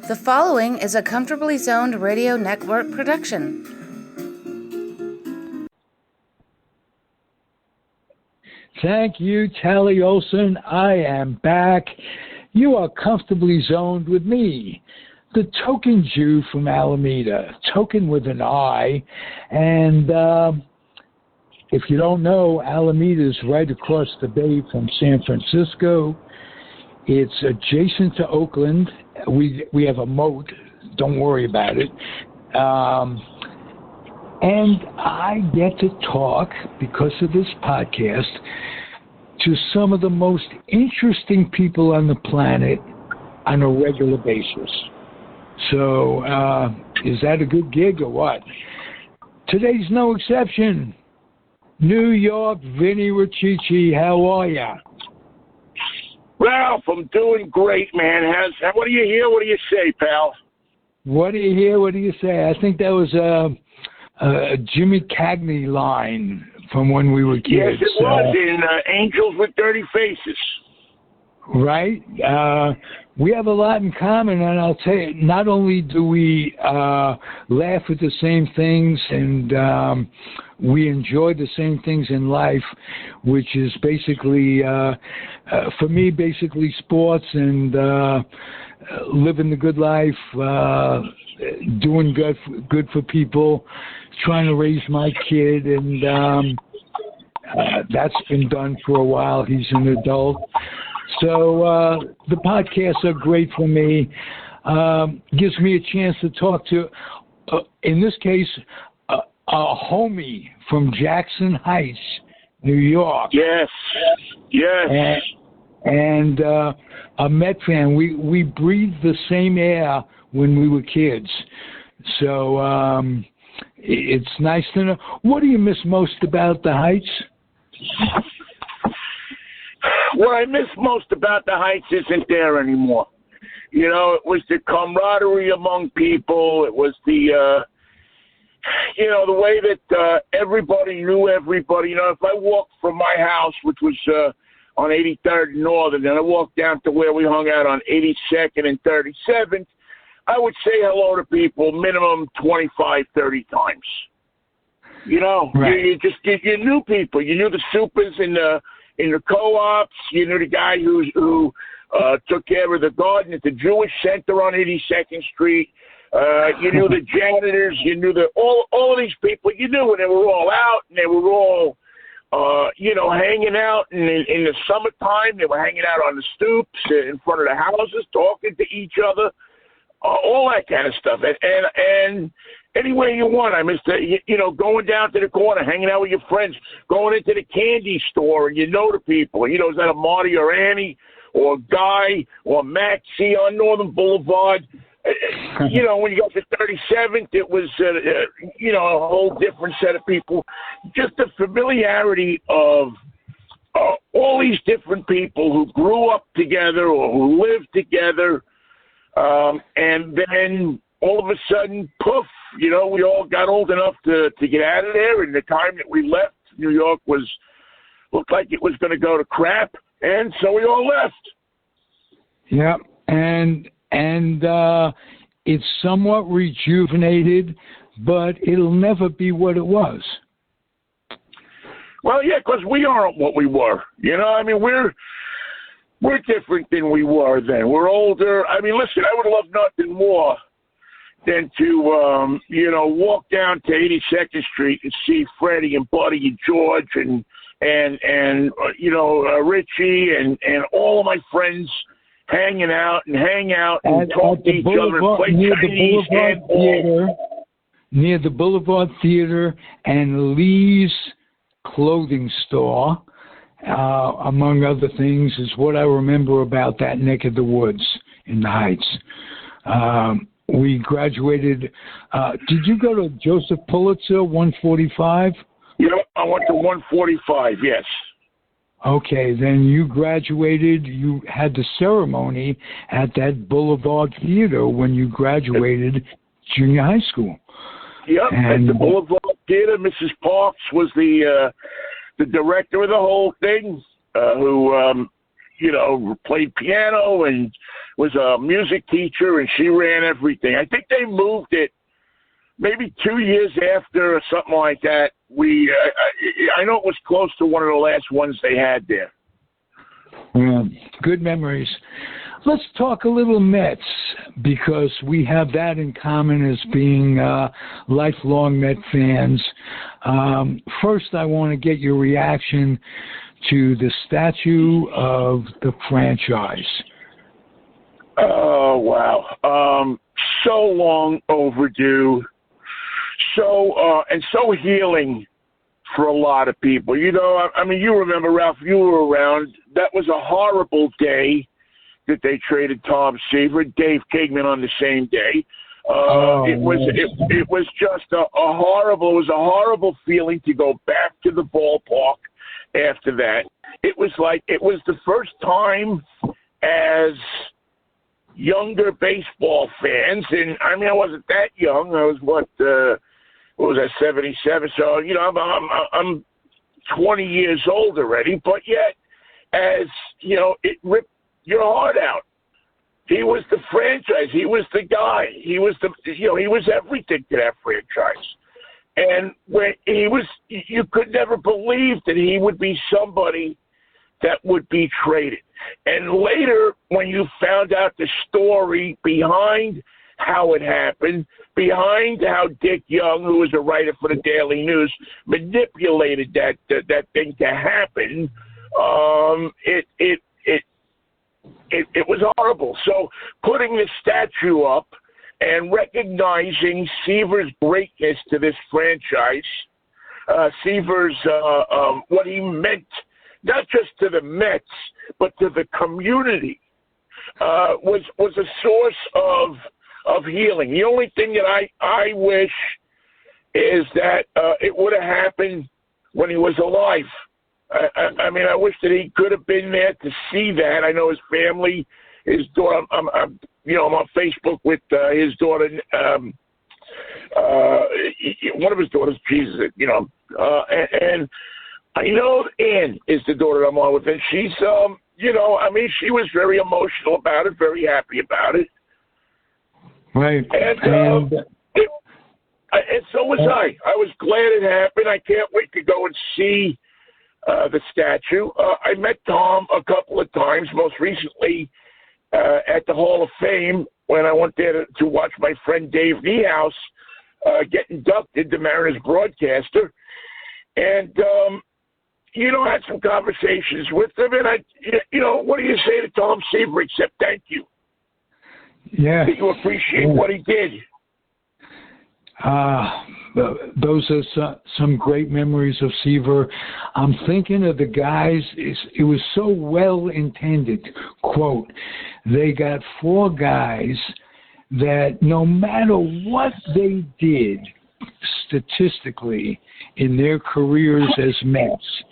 The following is a Comfortably Zoned Radio Network production. Thank you, Tally Olson. I am back. You are comfortably zoned with me, the Tokin Jew from Alameda, Tokin with an I. And if you don't know, Alameda is right across the bay from San Francisco. It's adjacent to Oakland. We have a moat. Don't worry about it. And I get to talk, because of this podcast, to some of the most interesting people on the planet on a regular basis. So, is that a good gig or what? Today's no exception. New York, Vinnie Richichi, how are ya? Ralph, I'm doing great, man. What do you hear? What do you say, pal? What do you hear? What do you say? I think that was a Jimmy Cagney line from when we were kids. Yes, it was in Angels with Dirty Faces. Right? We have a lot in common, and I'll tell you, not only do we laugh at the same things and we enjoy the same things in life, which is basically, for me, basically sports and living the good life, doing good for people, trying to raise my kid, and that's been done for a while. He's an adult. So the podcasts are great for me. Gives me a chance to talk to, in this case, a homie from Jackson Heights, New York. Yes. And a Met fan. We breathed the same air when we were kids. So it's nice to know. What do you miss most about the Heights? What I miss most about the Heights isn't there anymore. You know, it was the camaraderie among people. It was the, the way that everybody knew everybody. You know, if I walked from my house, which was on 83rd and Northern, and I walked down to where we hung out on 82nd and 37th, I would say hello to people minimum 25, 30 times. You know, right. you knew people. You knew the supers in the co-ops. You knew the guy who took care of the garden at the Jewish Center on 82nd Street. You knew the janitors. You knew all of these people. You knew, and they were all out, and they were all, hanging out. And in the summertime, they were hanging out on the stoops in front of the houses, talking to each other, all that kind of stuff. And anywhere you want. I miss going down to the corner, hanging out with your friends, going into the candy store, and you know the people. You know, is that a Marty or Annie or Guy or Maxie on Northern Boulevard? When you got to 37th, it was, a whole different set of people. Just the familiarity of all these different people who grew up together or who lived together, and then all of a sudden, poof, we all got old enough to get out of there, and the time that we left, New York looked like it was going to go to crap, and so we all left. Yeah, and it's somewhat rejuvenated, but it'll never be what it was. Well, yeah, because we aren't what we were. We're different than we were then. We're older. I mean, listen, I would love nothing more than to, walk down to 82nd Street and see Freddie and Buddy and George and Richie and all of my friends hanging out and talk to each other and play Chinese handball. Near the Boulevard Theater and Lee's clothing store, among other things, is what I remember about that neck of the woods in the Heights. We graduated. Did you go to Joseph Pulitzer, 145? I went to 145, yes. Okay, then you graduated. You had the ceremony at that Boulevard Theater when you graduated junior high school. Yep, at the Boulevard Theater. Mrs. Parks was the director of the whole thing, who played piano and was a music teacher, and she ran everything. I think they moved it maybe 2 years after or something like that. I know it was close to one of the last ones they had there. Yeah, good memories. Let's talk a little Mets, because we have that in common as being lifelong Met fans. First, I want to get your reaction to the statue of the franchise. Oh, wow. So long overdue. And so healing for a lot of people. You remember, Ralph, you were around. That was a horrible day that they traded Tom Seaver, Dave Kingman on the same day. It was just a horrible feeling to go back to the ballpark after that. It was the first time as younger baseball fans, and I wasn't that young. I was what was that, 77? So I'm 20 years old already, but yet, as it ripped your heart out. He was the franchise. He was the guy. He was he was everything to that franchise. And when you could never believe that he would be somebody that would be traded. And later, when you found out the story behind how it happened, behind how Dick Young, who was a writer for the Daily News, manipulated that thing to happen, it was horrible. So putting the statue up and recognizing Seaver's greatness to this franchise, Seaver's what he meant, not just to the Mets, but to the community, was a source of healing. The only thing that I wish is that it would have happened when he was alive. I wish that he could have been there to see that. I know his family, his daughter. I'm on Facebook with his daughter. One of his daughters, Jesus, and I know Ann is the daughter I'm on with, and she's, she was very emotional about it, very happy about it. Right. And so was I. I was glad it happened. I can't wait to go and see the statue. I met Tom a couple of times, most recently at the Hall of Fame when I went there to watch my friend Dave Niehaus get inducted, the Mariners broadcaster. And, had some conversations with him. And what do you say to Tom Seaver except thank you? Yeah. That you appreciate what he did. Those are some great memories of Seaver. I'm thinking of the guys. It was so well intended. Quote, they got 4 guys that no matter what they did statistically in their careers as Mets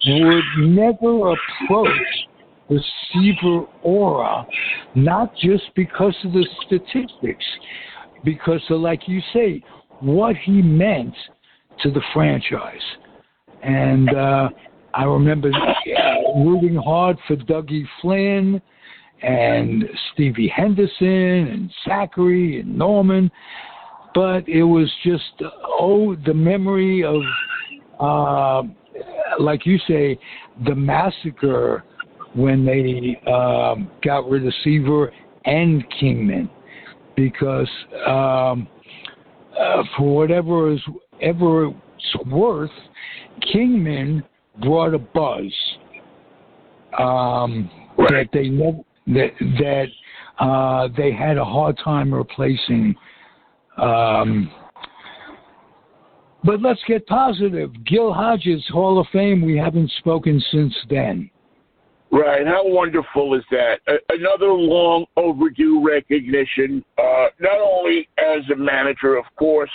would never approach the Seaver aura, not just because of the statistics, because of, like you say, what he meant to the franchise. And I remember rooting hard for Dougie Flynn and Stevie Henderson and Zachary and Norman. But it was just, the memory of, like you say, the massacre when they got rid of Seaver and Kingman. Because for whatever it's worth, Kingman brought a buzz that they never, that they had a hard time replacing. But let's get positive. Gil Hodges, Hall of Fame. We haven't spoken since then. Right. How wonderful is that? Another long overdue recognition, not only as a manager, of course,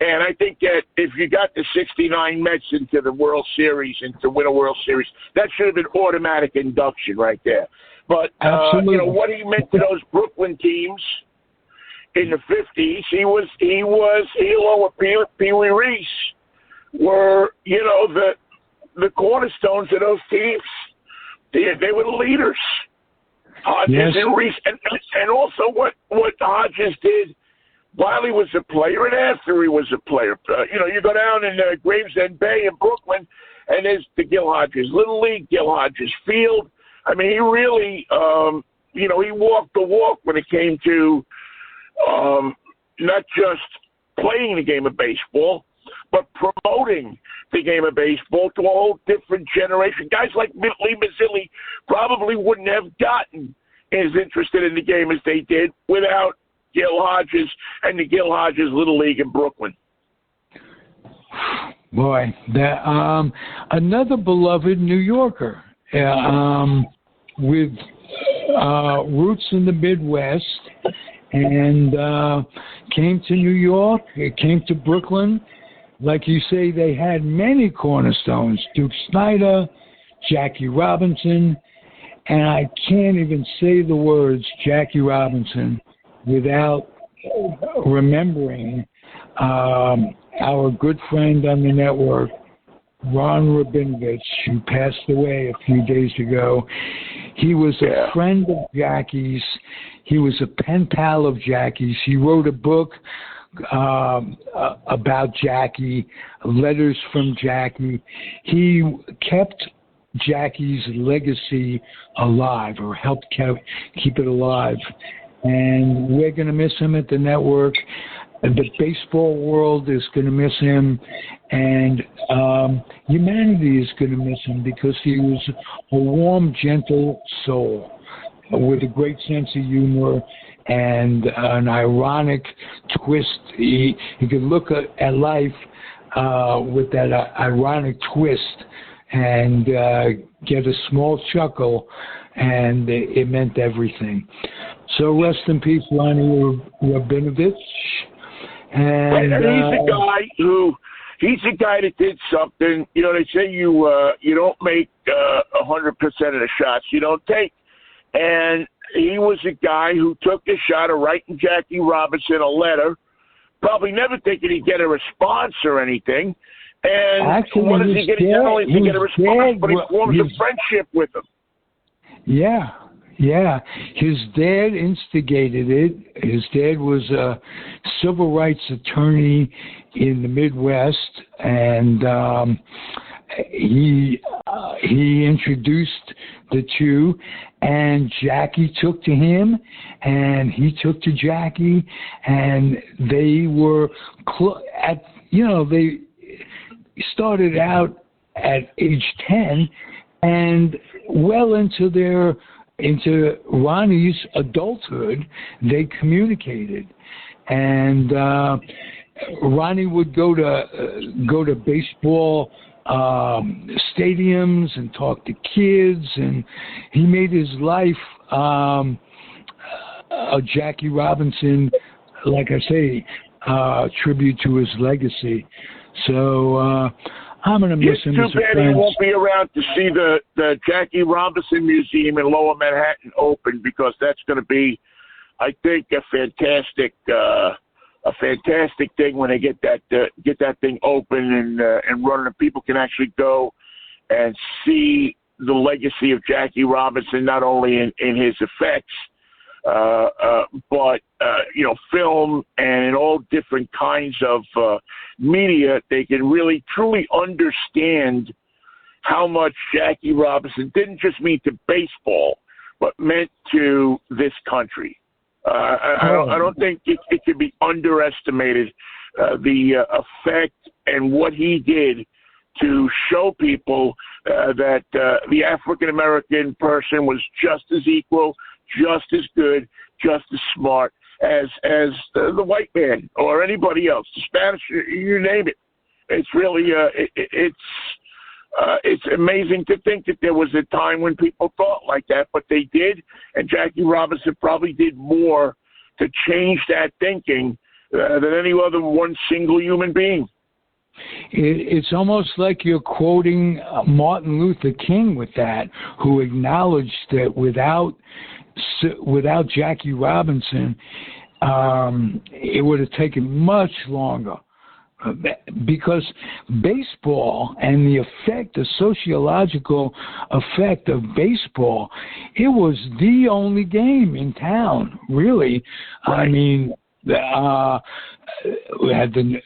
and I think that if you got the 69 Mets into the World Series and to win a World Series, that should have been automatic induction right there. But, what he meant to those Brooklyn teams in the 50s, he along with Pee Wee Reese, were, the cornerstones of those teams. They were the leaders. Hodges Yes. and Reese, and also what Hodges did while he was a player and after he was a player. You go down in Gravesend Bay in Brooklyn, and there's the Gil Hodges Little League, Gil Hodges Field. I mean, he really, he walked the walk when it came to not just playing the game of baseball, but promoting the game of baseball to a whole different generation. Guys like Lee Mazzilli probably wouldn't have gotten as interested in the game as they did without Gil Hodges and the Gil Hodges Little League in Brooklyn. Boy, that another beloved New Yorker with roots in the Midwest, and came to New York, came to Brooklyn. Like you say, they had many cornerstones: Duke Snider, Jackie Robinson, and I can't even say the words Jackie Robinson without remembering our good friend on the network, Ron Rabinovich, who passed away a few days ago. He was a friend of Jackie's. He was a pen pal of Jackie's. He wrote a book about Jackie, letters from Jackie. He kept Jackie's legacy alive, or helped keep it alive. And we're going to miss him at the network. The baseball world is going to miss him, and humanity is going to miss him, because he was a warm, gentle soul with a great sense of humor and an ironic twist. He could look at life with that ironic twist and get a small chuckle, and it meant everything. So rest in peace, Ronnie Rabinovich. And he's a guy that did something. They say you don't make 100% of the shots you don't take, and he was a guy who took the shot of writing Jackie Robinson a letter, probably never thinking he'd get a response or anything. And actually, what does he get? Not only does he get a response, but he forms a friendship with him. Yeah. Yeah, his dad instigated it. His dad was a civil rights attorney in the Midwest, and he introduced the two, and Jackie took to him, and he took to Jackie, and they were they started out at age 10, and well into Ronnie's adulthood, they communicated, and Ronnie would go to baseball stadiums and talk to kids, and he made his life a Jackie Robinson, like I say, tribute to his legacy. So I'm going to miss him as a friend. Too bad he won't be around to see the Jackie Robinson Museum in Lower Manhattan open, because that's going to be, I think, a fantastic thing when they get that thing open and running, and people can actually go and see the legacy of Jackie Robinson, not only in his effects, but film and in all different kinds of media. They can really truly understand how much Jackie Robinson didn't just mean to baseball, but meant to this country. I don't think it can be underestimated, the effect and what he did to show people that the African American person was just as equal, just as good, just as smart as the white man or anybody else, the Spanish, you name it. It's really it's amazing to think that there was a time when people thought like that, but they did, and Jackie Robinson probably did more to change that thinking than any other one single human being. It's almost like you're quoting Martin Luther King with that, who acknowledged that without Jackie Robinson, it would have taken much longer because baseball and the sociological effect of baseball, it was the only game in town, really. Right. I mean, we had the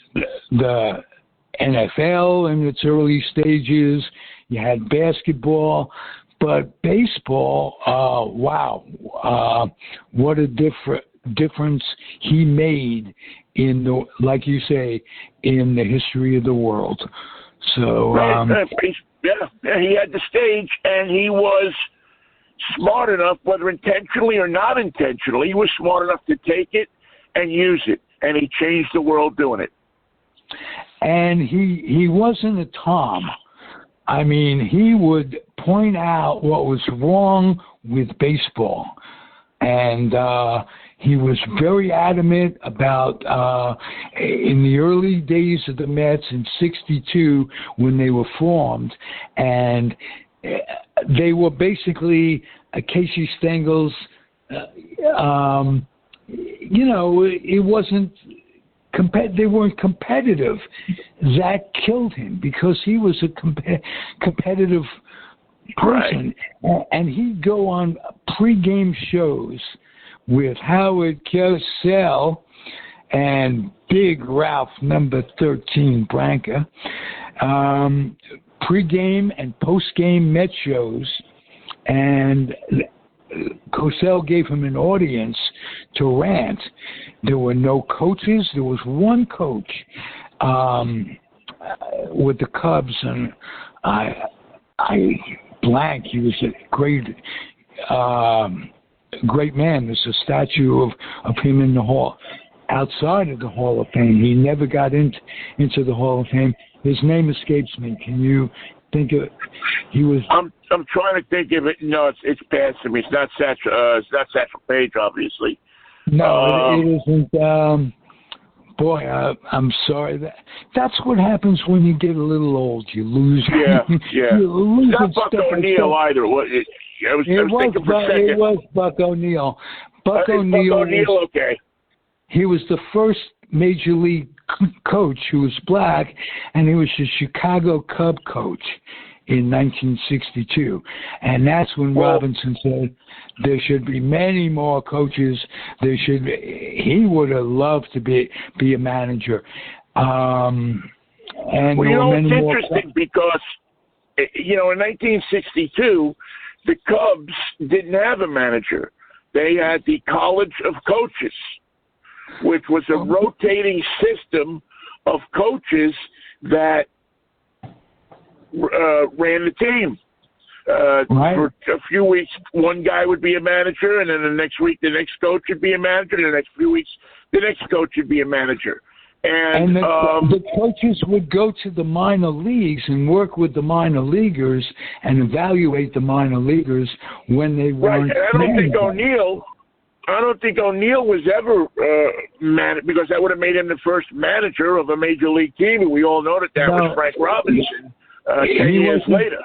NFL in its early stages. You had basketball, but baseball, wow, what a difference he made in the, like you say, in the history of the world. So, he had the stage, and he was smart enough, whether intentionally or not intentionally, he was smart enough to take it and use it, and he changed the world doing it. And he wasn't a Tom. I mean, he would point out what was wrong with baseball, and he was very adamant about, in the early days of the Mets in '62 when they were formed, and they were basically Casey Stengel's, it wasn't, they weren't competitive. That killed him because he was a competitive person. Right. And he'd go on pregame shows with Howard Cosell and Big Ralph number 13 Branca, pregame and postgame Met shows, and Cosell gave him an audience to rant. There were no coaches. There was one coach with the Cubs, and I blank. He was a great man. There's a statue of him in the hall, outside of the Hall of Fame. He never got into the Hall of Fame. His name escapes me. Can you think of it? He was. I'm trying to think of it. No, it's past me. It's not Satchel Paige, obviously. No, it isn't. Boy, I'm sorry. That's what happens when you get a little old. You lose. Yeah. You lose. It's not Buck O'Neill either. I was thinking for a second. It was Buck O'Neill. Buck O'Neill. Okay. He was the first major league coach who was black, and he was the Chicago Cub coach in 1962. And that's when Robinson said there should be many more coaches. He would have loved to be a manager. And it's interesting because, in 1962, the Cubs didn't have a manager. They had the College of Coaches, which was a rotating system of coaches that ran the team. For a few weeks, one guy would be a manager, and then the next week, the next coach would be a manager, and the next few weeks, the next coach would be a manager. And the coaches would go to the minor leagues and work with the minor leaguers and evaluate the minor leaguers when they weren't. Right, and I don't think O'Neill was ever because that would have made him the first manager of a major league team. And we all know that was Frank Robinson 10 years later.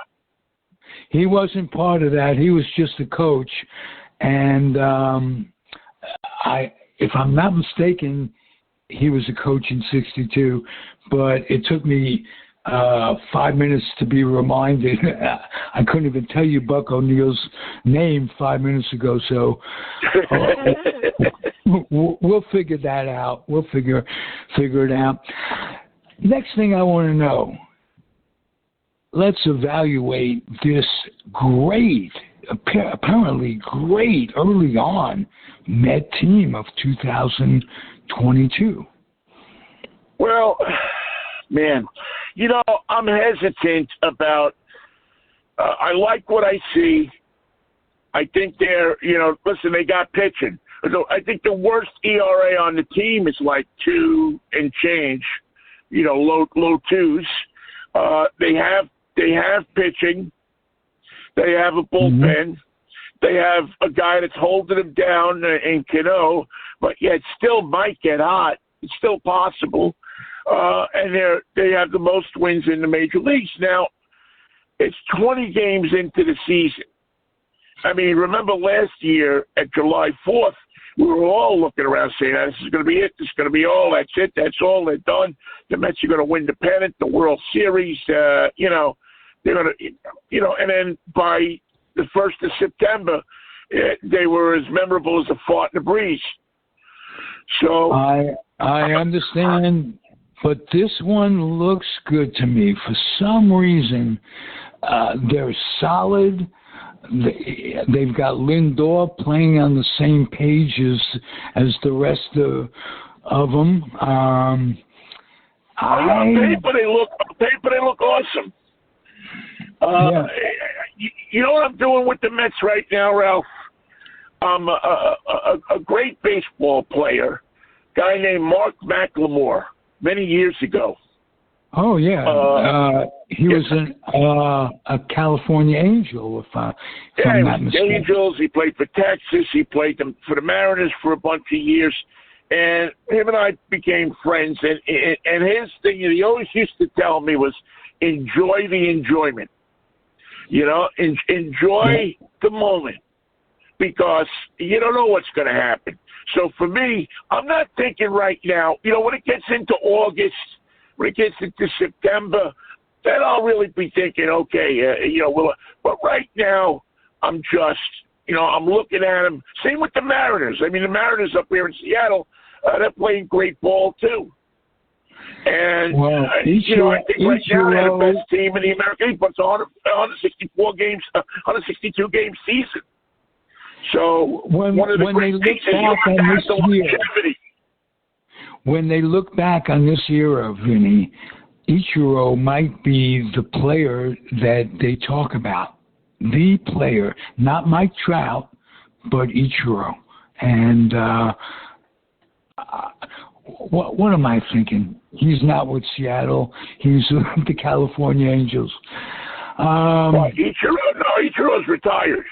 He wasn't part of that. He was just a coach. And if I'm not mistaken, he was a coach in '62, but it took me 5 minutes to be reminded. I couldn't even tell you Buck O'Neill's name 5 minutes ago, so we'll figure that out. We'll figure it out. Next thing I want to know, let's evaluate this apparently great early on Met team of 2022. Well, man, I'm hesitant about. I like what I see. I think they're, listen, they got pitching. So I think the worst ERA on the team is like 2 and change, low twos. They have pitching. They have a bullpen. Mm-hmm. They have a guy that's holding them down in Cano, but yet still might get hot. It's still possible. And they have the most wins in the major leagues. Now, it's 20 games into the season. I mean, remember last year at July 4th, we were all looking around saying, this is going to be it. This is going to be all. That's it. That's all. They're done. The Mets are going to win the pennant, the World Series. They're going to, and then by the 1st of September, they were as memorable as a fart in the breeze. So I understand, but this one looks good to me. For some reason, they're solid. They've got Lindor playing on the same page as the rest of them. On paper they look awesome. You know what I'm doing with the Mets right now, Ralph? I'm a great baseball player, guy named Mark McLemore, many years ago. Oh, yeah. He was a California Angel, if I'm not mistaken. Angels. He played for Texas. He played for the Mariners for a bunch of years. And him and I became friends. And his thing, he always used to tell me was, enjoy the enjoyment. Enjoy the moment. Because you don't know what's going to happen. So for me, I'm not thinking right now, when it gets into August, when it gets into September, then I'll really be thinking, okay, but right now, I'm just, I'm looking at them. Same with the Mariners. I mean, the Mariners up here in Seattle, they're playing great ball too. And, I think right now they're the best team in the American League, but it's 164 games, 162 game season. So when they look back on this era, Vinny, Ichiro might be the player that they talk about. The player, not Mike Trout, but Ichiro. And what am I thinking? He's not with Seattle. He's with the California Angels. What, Ichiro? No, Ichiro's retired.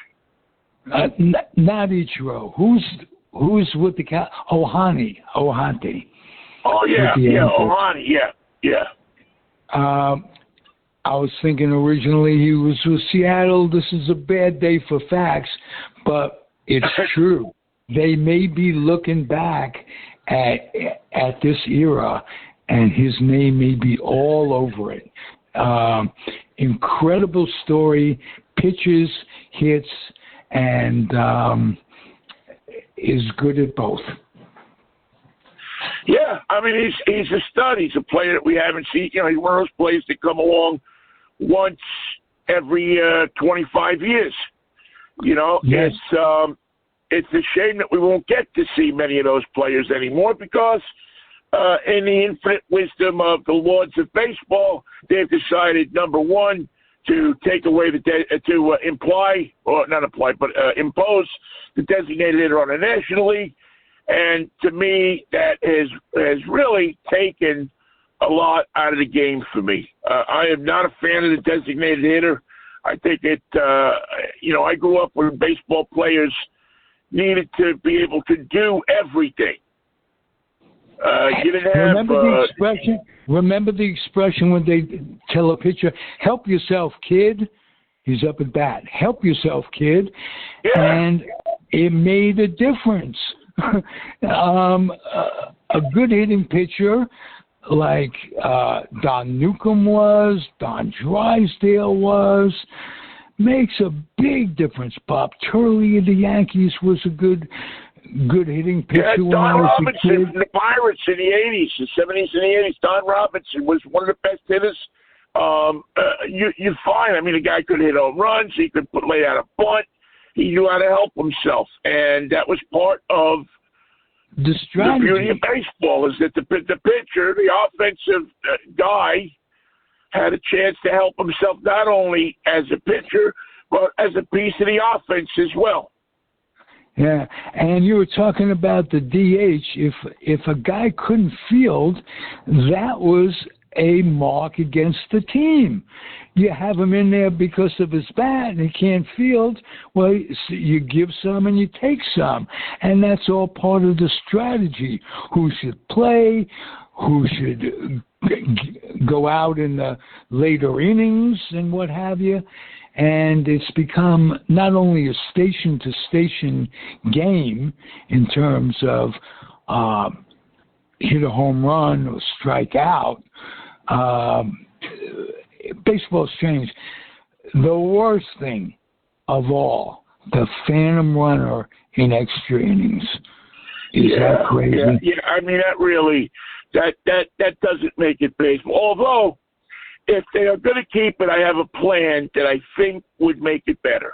Not Ichiro. Who's with the Ohani? Oh yeah, Ohani. Yeah. I was thinking originally he was with Seattle. This is a bad day for facts, but it's true. They may be looking back at this era, and his name may be all over it. Incredible story, pitches, hits, and is good at both. Yeah, I mean, he's a stud. He's a player that we haven't seen. He's one of those players that come along once every 25 years. Yes. It's a shame that we won't get to see many of those players anymore because in the infinite wisdom of the lords of baseball, they've decided, number one, to take away impose the designated hitter on the National League. And to me, that has really taken a lot out of the game for me. I am not a fan of the designated hitter. I think I grew up when baseball players needed to be able to do everything. You didn't have... Remember the expression when they tell a pitcher, help yourself, kid. He's up at bat. Help yourself, kid. Yeah. And it made a difference. A good hitting pitcher like Don Newcomb was, Don Drysdale was, makes a big difference. Bob Turley of the Yankees was a good hitting pitcher. Yeah, Don Robinson from the Pirates in the 80s, the 70s and the 80s. Don Robinson was one of the best hitters. You find, I mean, the guy could hit home runs. He could lay out a bunt. He knew how to help himself, and that was part of the strategy. The beauty of baseball is that the pitcher, the offensive guy, had a chance to help himself not only as a pitcher, but as a piece of the offense as well. Yeah, and you were talking about the DH. If a guy couldn't field, that was a mark against the team. You have him in there because of his bat and he can't field. Well, you give some and you take some. And that's all part of the strategy. Who should play? Who should go out in the later innings and what have you? and it's become not only a station-to-station game in terms of hit a home run or strike out. Baseball's changed. The worst thing of all, the phantom runner in extra innings. Is that crazy? Yeah. I mean, that really, that doesn't make it baseball. Although, if they are going to keep it, I have a plan that I think would make it better.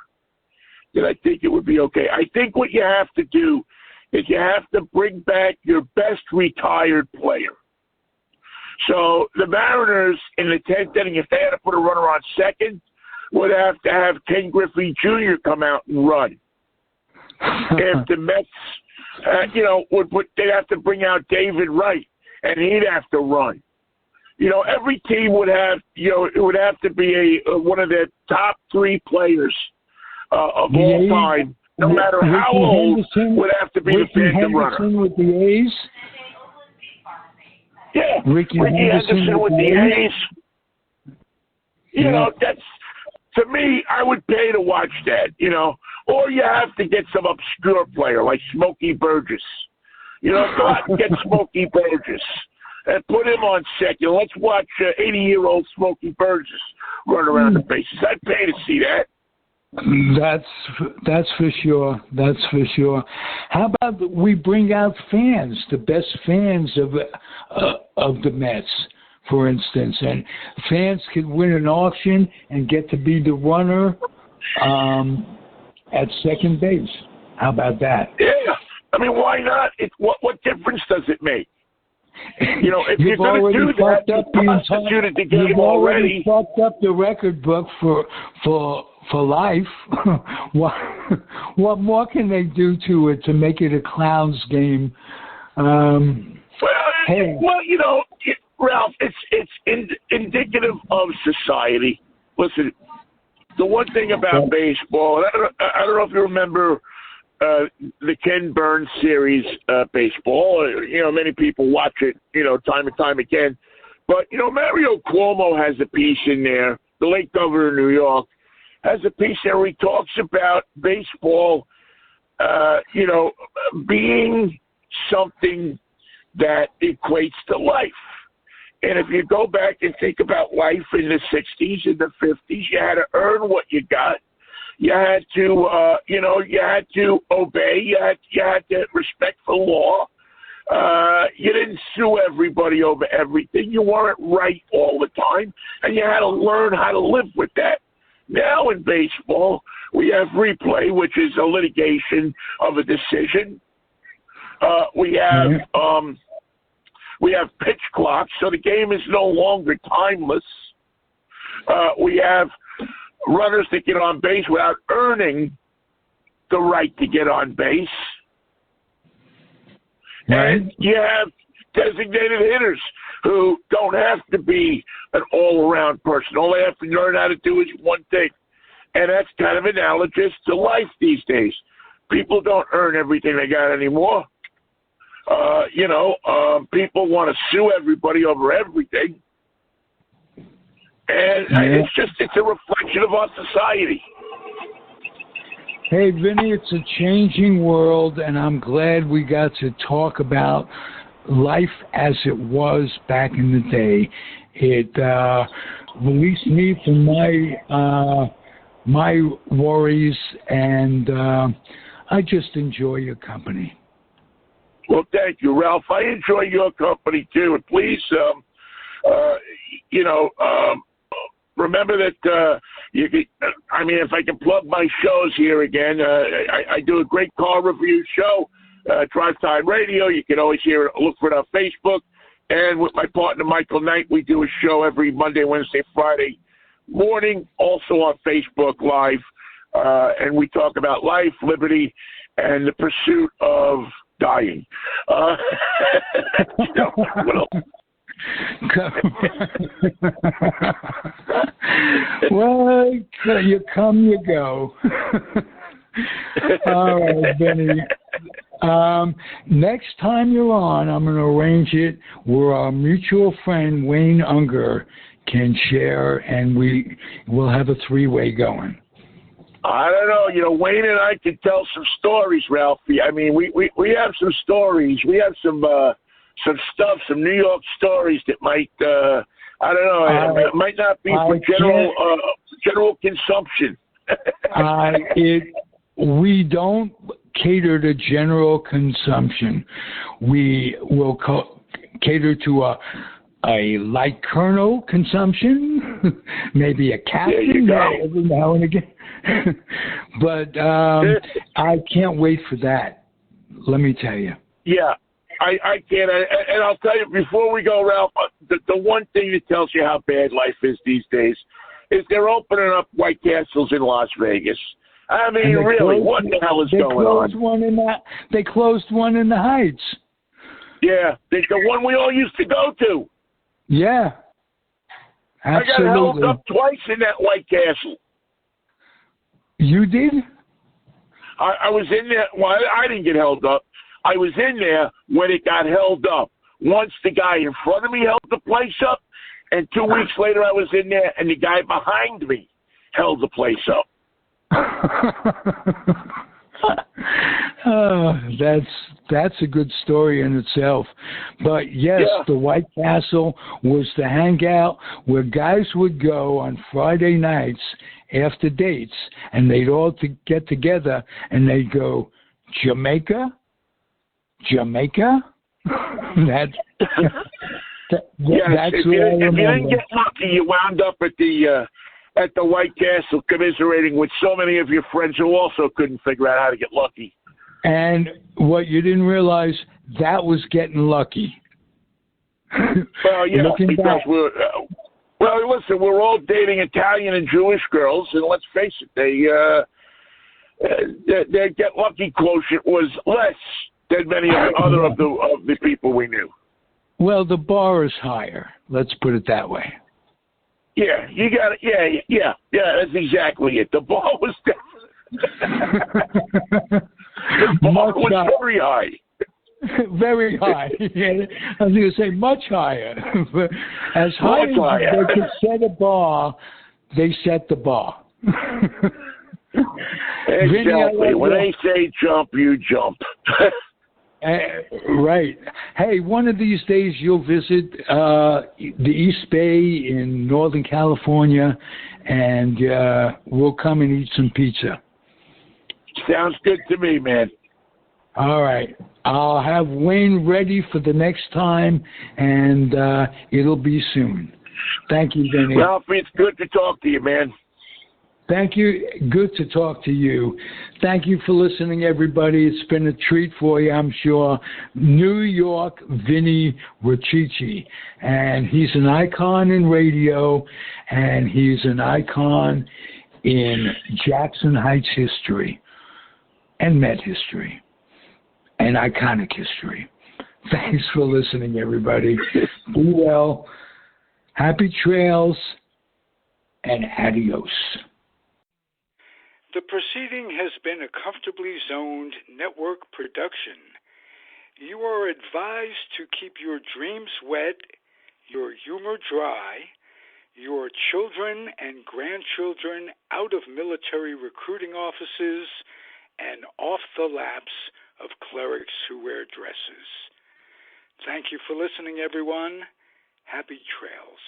That I think it would be okay. I think what you have to do is you have to bring back your best retired player. So the Mariners in the 10th inning, if they had to put a runner on second, would have to have Ken Griffey Jr. come out and run. If the Mets, they'd have to bring out David Wright, and he'd have to run. Every team would have, it would have to be one of their top 3 players of all time, no matter how old, would have to be the phantom runner. With the A's? Yeah, Ricky Henderson with the A's. That's, to me, I would pay to watch that, Or you have to get some obscure player like Smokey Burgess. Go out and get Smokey Burgess and put him on second. Let's watch 80-year-old Smokey Burgess run around the bases. I'd pay to see that. That's for sure. That's for sure. How about we bring out fans, the best fans of the Mets, for instance, and fans could win an auction and get to be the runner at second base. How about that? Yeah. I mean, why not? What difference does it make? If you're going to do that, you've already fucked up the record book for life. What more can they do to it to make it a clown's game? Ralph, it's indicative of society. Listen, the one thing about baseball, I don't know if you remember the Ken Burns series, baseball. Many people watch it, time and time again. But, Mario Cuomo has a piece in there, the late governor of New York, has a piece there where he talks about baseball, being something that equates to life. And if you go back and think about life in the 60s and the 50s, you had to earn what you got. You had to, you had to obey. You had to respect the law. You didn't sue everybody over everything. You weren't right all the time, and you had to learn how to live with that. Now in baseball, we have replay, which is a litigation of a decision. We have pitch clocks, so the game is no longer timeless. We have runners that get on base without earning the right to get on base. Right. And you have designated hitters who don't have to be an all-around person. All they have to learn how to do is one thing. And that's kind of analogous to life these days. People don't earn everything they got anymore. People want to sue everybody over everything. And it's a reflection of our society. Hey, Vinny, it's a changing world, and I'm glad we got to talk about life as it was back in the day. It released me from my worries, and I just enjoy your company. Well, thank you, Ralph. I enjoy your company, too. And please, remember that if I can plug my shows here again, I do a great car review show, Drive Time Radio. You can always look for it on Facebook. And with my partner, Michael Knight, we do a show every Monday, Wednesday, Friday morning, also on Facebook Live. And we talk about life, liberty, and the pursuit of dying. Well, you come, you go. All right, Benny. Next time you're on, I'm going to arrange it where our mutual friend Wayne Unger can share, and we will have a three-way going. I don't know. You know, Wayne and I can tell some stories, Ralphie. I mean, we have some stories. We have some stuff, some New York stories that might, I don't know, it might not be for general consumption. We don't cater to general consumption. We will cater to a light kernel consumption, maybe a captain every now and again. But I can't wait for that. Let me tell you. Yeah, I can't. And I'll tell you, before we go, Ralph, the one thing that tells you how bad life is these days is they're opening up White Castles in Las Vegas. I mean, really, what the hell is going on? They closed one in the Heights. Yeah, the one we all used to go to. Yeah, absolutely. I got held up twice in that White Castle. You did? I was in there. Well, I didn't get held up. I was in there when it got held up. Once the guy in front of me held the place up, and 2 weeks later I was in there, and the guy behind me held the place up. That's a good story in itself. But yes, the White Castle was the hangout where guys would go on Friday nights after dates, and they'd all get together, and they'd go, Jamaica? That's if you didn't get lucky, you wound up at the White Castle commiserating with so many of your friends who also couldn't figure out how to get lucky. And what you didn't realize, that was getting lucky. Well, yeah, because listen, we're all dating Italian and Jewish girls, and let's face it, their get lucky quotient was less than many other of the people we knew. Well, the bar is higher. Let's put it that way. Yeah, you got it. Yeah. That's exactly it. The bar was very high. Very high. I was going to say much higher. As high as they could set a bar, they set the bar. Exactly. When they say jump, you jump. Right. Hey, one of these days you'll visit the East Bay in Northern California, and we'll come and eat some pizza. Sounds good to me, man. All right. I'll have Wayne ready for the next time, and it'll be soon. Thank you, Vinnie. Ralphie, it's good to talk to you, man. Thank you. Good to talk to you. Thank you for listening, everybody. It's been a treat for you, I'm sure. New York Vinnie Richichi. And he's an icon in radio, and he's an icon in Jackson Heights history and Met history and iconic history. Thanks for listening, everybody. Be well. Happy trails and adios. The proceeding has been a Comfortably Zoned network production. You are advised to keep your dreams wet, your humor dry, your children and grandchildren out of military recruiting offices and off the laps of clerics who wear dresses. Thank you for listening, everyone. Happy trails.